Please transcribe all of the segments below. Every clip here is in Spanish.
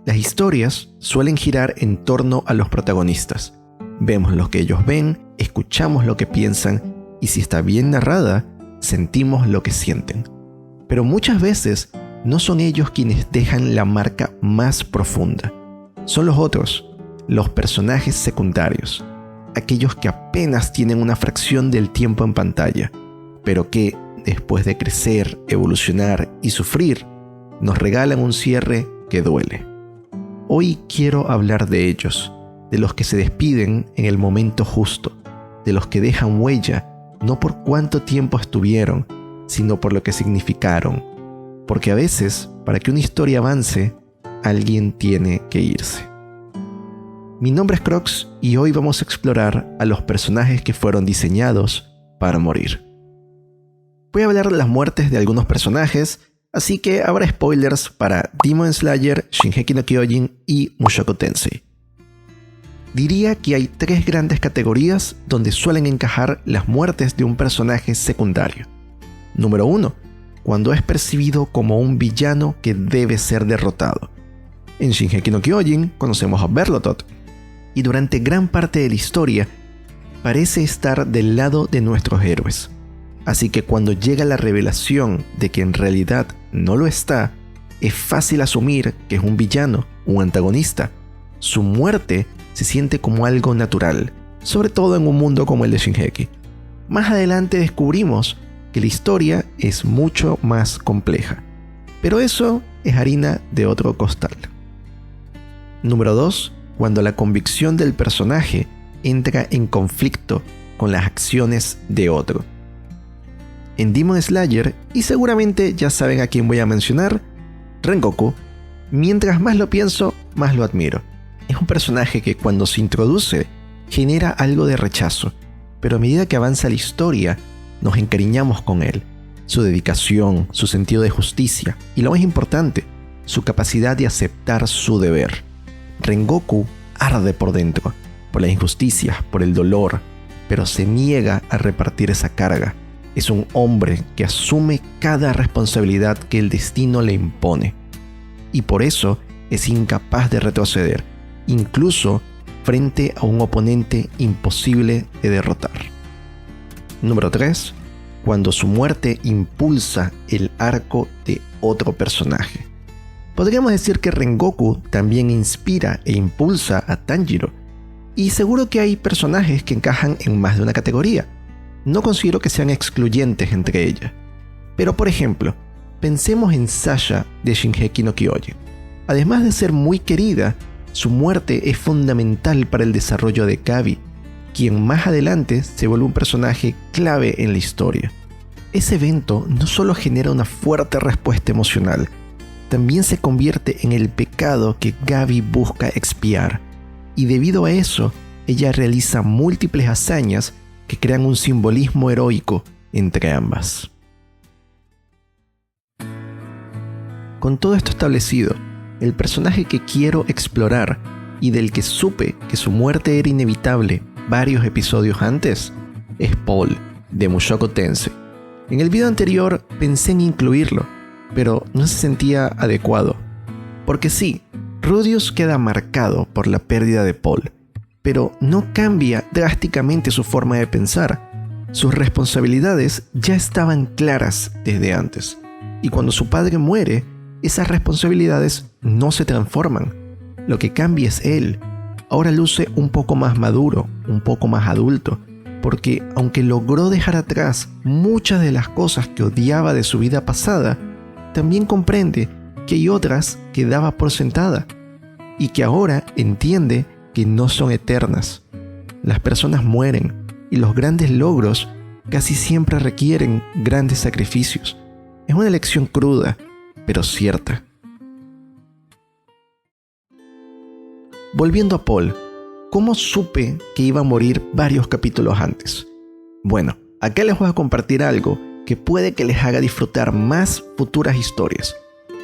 Las historias suelen girar en torno a los protagonistas. Vemos lo que ellos ven, escuchamos lo que piensan y si está bien narrada, sentimos lo que sienten. Pero muchas veces no son ellos quienes dejan la marca más profunda. Son los otros, los personajes secundarios, aquellos que apenas tienen una fracción del tiempo en pantalla, pero que, después de crecer, evolucionar y sufrir, nos regalan un cierre que duele. Hoy quiero hablar de ellos, de los que se despiden en el momento justo, de los que dejan huella, no por cuánto tiempo estuvieron, sino por lo que significaron. Porque a veces, para que una historia avance, alguien tiene que irse. Mi nombre es Crocs y hoy vamos a explorar a los personajes que fueron diseñados para morir. Voy a hablar de las muertes de algunos personajes, así que habrá spoilers para Demon Slayer, Shingeki no Kyojin y Mushoku Tensei. Diría que hay tres grandes categorías donde suelen encajar las muertes de un personaje secundario. Número 1. Cuando es percibido como un villano que debe ser derrotado. En Shingeki no Kyojin conocemos a Berlotot, y durante gran parte de la historia parece estar del lado de nuestros héroes. Así que cuando llega la revelación de que en realidad no lo está, es fácil asumir que es un villano, un antagonista. Su muerte se siente como algo natural, sobre todo en un mundo como el de Shingeki. Más adelante descubrimos que la historia es mucho más compleja, pero eso es harina de otro costal. Número 2. Cuando la convicción del personaje entra en conflicto con las acciones de otro. En Demon Slayer, y seguramente ya saben a quién voy a mencionar, Rengoku, mientras más lo pienso, más lo admiro. Es un personaje que cuando se introduce genera algo de rechazo, pero a medida que avanza la historia, nos encariñamos con él. Su dedicación, su sentido de justicia y lo más importante, su capacidad de aceptar su deber. Rengoku arde por dentro, por las injusticias, por el dolor, pero se niega a repartir esa carga. Es un hombre que asume cada responsabilidad que el destino le impone. Y por eso es incapaz de retroceder, incluso frente a un oponente imposible de derrotar. Número 3. Cuando su muerte impulsa el arco de otro personaje. Podríamos decir que Rengoku también inspira e impulsa a Tanjiro, y seguro que hay personajes que encajan en más de una categoría. No considero que sean excluyentes entre ellas. Pero por ejemplo, pensemos en Sasha de Shingeki no Kyojin. Además de ser muy querida, su muerte es fundamental para el desarrollo de Gabi, quien más adelante se vuelve un personaje clave en la historia. Ese evento no solo genera una fuerte respuesta emocional, también se convierte en el pecado que Gabi busca expiar, y debido a eso, ella realiza múltiples hazañas que crean un simbolismo heroico entre ambas. Con todo esto establecido, el personaje que quiero explorar y del que supe que su muerte era inevitable varios episodios antes, es Paul, de Mushoku Tensei. En el video anterior pensé en incluirlo, pero no se sentía adecuado. Porque sí, Rudeus queda marcado por la pérdida de Paul, pero no cambia drásticamente su forma de pensar. Sus responsabilidades ya estaban claras desde antes, y cuando su padre muere, esas responsabilidades no se transforman. Lo que cambia es él. Ahora luce un poco más maduro, un poco más adulto, porque aunque logró dejar atrás muchas de las cosas que odiaba de su vida pasada, también comprende que hay otras que daba por sentada, y que ahora entiende que no son eternas. Las personas mueren, y los grandes logros casi siempre requieren grandes sacrificios. Es una lección cruda, pero cierta. Volviendo a Paul, ¿cómo supe que iba a morir varios capítulos antes? Bueno, acá les voy a compartir algo que puede que les haga disfrutar más futuras historias,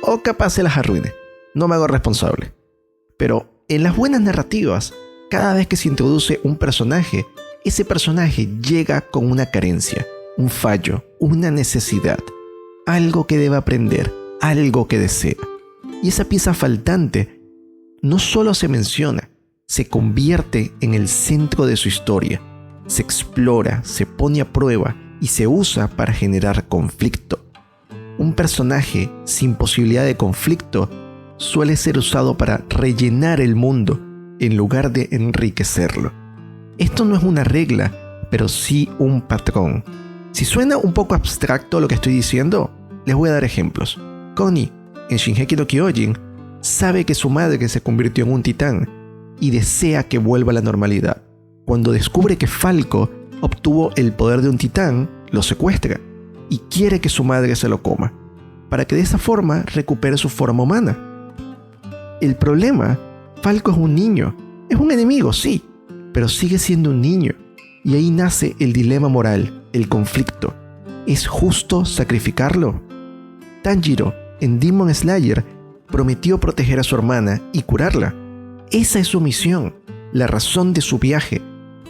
o capaz se las arruine, no me hago responsable. Pero en las buenas narrativas, cada vez que se introduce un personaje, ese personaje llega con una carencia, un fallo, una necesidad, algo que debe aprender, algo que desea. Y esa pieza faltante no solo se menciona, se convierte en el centro de su historia. Se explora, se pone a prueba y se usa para generar conflicto. Un personaje sin posibilidad de conflicto suele ser usado para rellenar el mundo en lugar de enriquecerlo. Esto no es una regla, pero sí un patrón. Si suena un poco abstracto lo que estoy diciendo, les voy a dar ejemplos. Connie, en Shingeki no Kyojin, sabe que su madre se convirtió en un titán y desea que vuelva a la normalidad. Cuando descubre que Falco obtuvo el poder de un titán, lo secuestra y quiere que su madre se lo coma, para que de esa forma recupere su forma humana. El problema, Falco es un niño, es un enemigo, sí, pero sigue siendo un niño. Y ahí nace el dilema moral, el conflicto. ¿Es justo sacrificarlo? Tanjiro, en Demon Slayer, prometió proteger a su hermana y curarla. Esa es su misión, la razón de su viaje.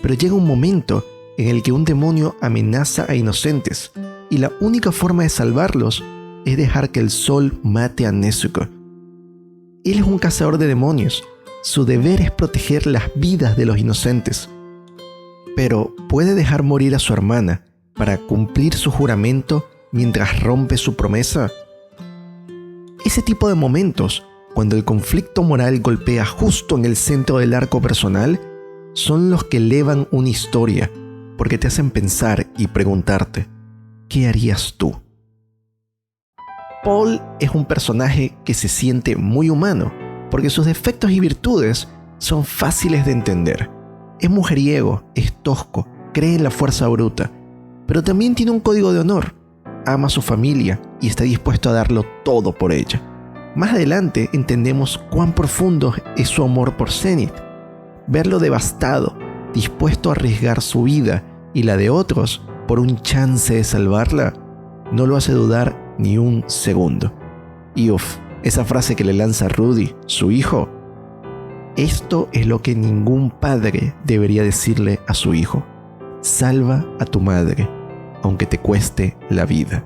Pero llega un momento en el que un demonio amenaza a inocentes y la única forma de salvarlos es dejar que el sol mate a Nezuko. Él es un cazador de demonios. Su deber es proteger las vidas de los inocentes. Pero ¿puede dejar morir a su hermana para cumplir su juramento mientras rompe su promesa? Ese tipo de momentos, cuando el conflicto moral golpea justo en el centro del arco personal, son los que elevan una historia, porque te hacen pensar y preguntarte, ¿qué harías tú? Paul es un personaje que se siente muy humano, porque sus defectos y virtudes son fáciles de entender. Es mujeriego, es tosco, cree en la fuerza bruta, pero también tiene un código de honor. Ama a su familia y está dispuesto a darlo todo por ella. Más adelante entendemos cuán profundo es su amor por Zenith. Verlo devastado, dispuesto a arriesgar su vida y la de otros por un chance de salvarla, no lo hace dudar ni un segundo. Y esa frase que le lanza Rudy, su hijo, esto es lo que ningún padre debería decirle a su hijo. Salva a tu madre, aunque te cueste la vida.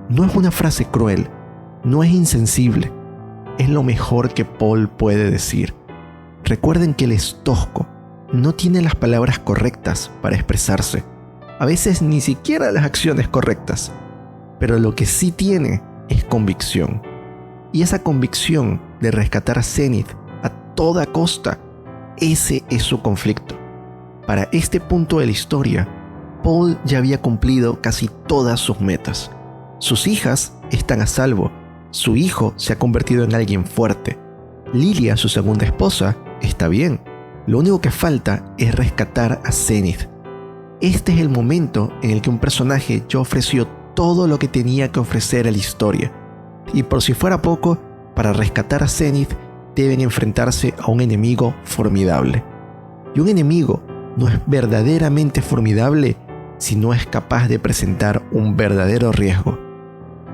No es una frase cruel, no es insensible, es lo mejor que Paul puede decir. Recuerden que él es tosco, no tiene las palabras correctas para expresarse, a veces ni siquiera las acciones correctas, pero lo que sí tiene es convicción. Y esa convicción de rescatar a Zenith a toda costa, ese es su conflicto. Para este punto de la historia, Paul ya había cumplido casi todas sus metas. Sus hijas están a salvo, su hijo se ha convertido en alguien fuerte. Lilia, su segunda esposa, está bien. Lo único que falta es rescatar a Zenith. Este es el momento en el que un personaje ya ofreció todo lo que tenía que ofrecer a la historia. Y por si fuera poco, para rescatar a Zenith deben enfrentarse a un enemigo formidable. Y un enemigo no es verdaderamente formidable si no es capaz de presentar un verdadero riesgo.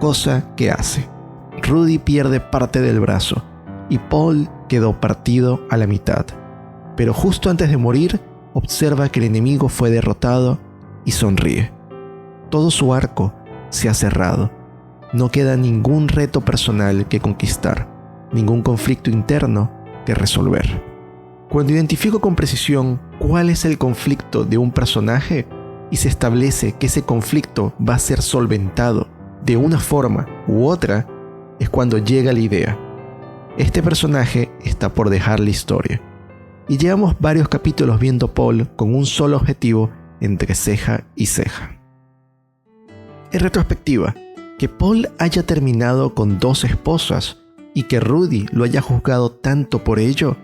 Cosa que hace. Rudy pierde parte del brazo y Paul quedó partido a la mitad. Pero justo antes de morir, observa que el enemigo fue derrotado y sonríe. Todo su arco se ha cerrado. No queda ningún reto personal que conquistar, ningún conflicto interno que resolver. Cuando identifico con precisión cuál es el conflicto de un personaje y se establece que ese conflicto va a ser solventado de una forma u otra, es cuando llega la idea. Este personaje está por dejar la historia. Y llevamos varios capítulos viendo a Paul con un solo objetivo entre ceja y ceja. En retrospectiva, que Paul haya terminado con 2 esposas y que Rudy lo haya juzgado tanto por ello,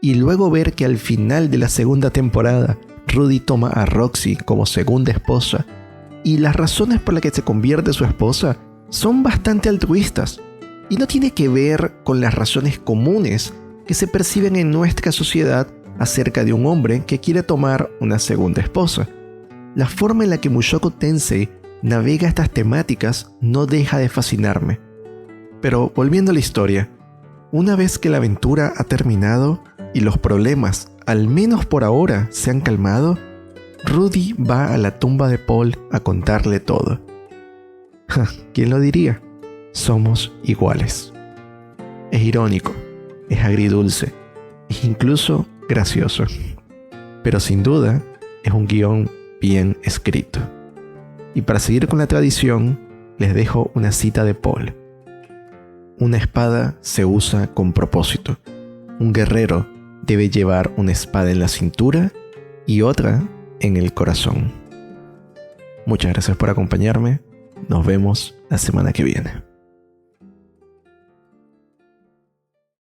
y luego ver que al final de la segunda temporada Rudy toma a Roxy como segunda esposa y las razones por las que se convierte su esposa son bastante altruistas y no tiene que ver con las razones comunes que se perciben en nuestra sociedad acerca de un hombre que quiere tomar una segunda esposa. La forma en la que Mushoku Tensei navega estas temáticas no deja de fascinarme. Pero volviendo a la historia, una vez que la aventura ha terminado y los problemas, al menos por ahora, se han calmado, Rudy va a la tumba de Paul a contarle todo. ¿Quién lo diría? Somos iguales. Es irónico. es agridulce, es incluso gracioso. Pero sin duda, es un guión bien escrito. Y para seguir con la tradición, les dejo una cita de Paul. Una espada se usa con propósito. Un guerrero debe llevar una espada en la cintura y otra en el corazón. Muchas gracias por acompañarme. Nos vemos la semana que viene.